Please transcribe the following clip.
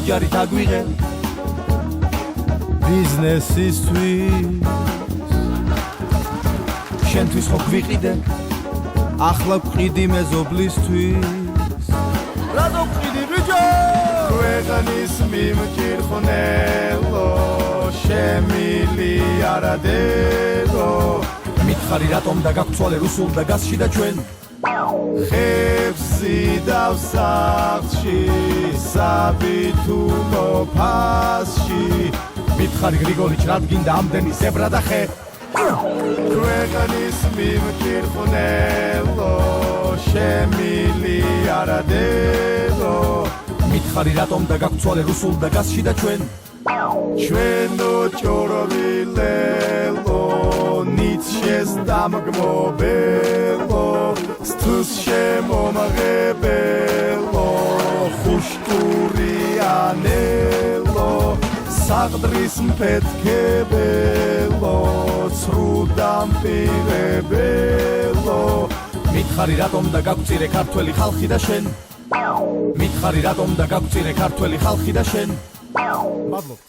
ჯარი დაგვიღე ბიზნესისთვის შენთვის ხო გვიყიდე ახლა გვყიდი მეზობლისთვის რატო გვყიდი ბიჭო ქვეყნის მიმჭირხნელო შემილიარადერო მითხარი რატომ და გაგცვალე რუსულ და გასში და ჩვენ ხევსი დავსახში საბითულო ფასში მითხარი გრიგოლიჩ რადგინდა ამდენი ზებრა და ხე ქვეყნის მიმჭირხნელო შემილიარადერო მითხარი რატომ და გაგცვალე რუსულ და გასში და ჩვენ ჩვენო ჭოროვილელო ნიცშეს დამგმობელო სთუს შემომღებელო ხუშტურიანელო საღდრის მფეთქებელო ცრუდამპირებელო მითხარი რატომ და გაგვწირე ქართველი ხალხი და შენ მითხარი რატომ და გაგვწირე ქართველი ხალხი და შენ მადლობთ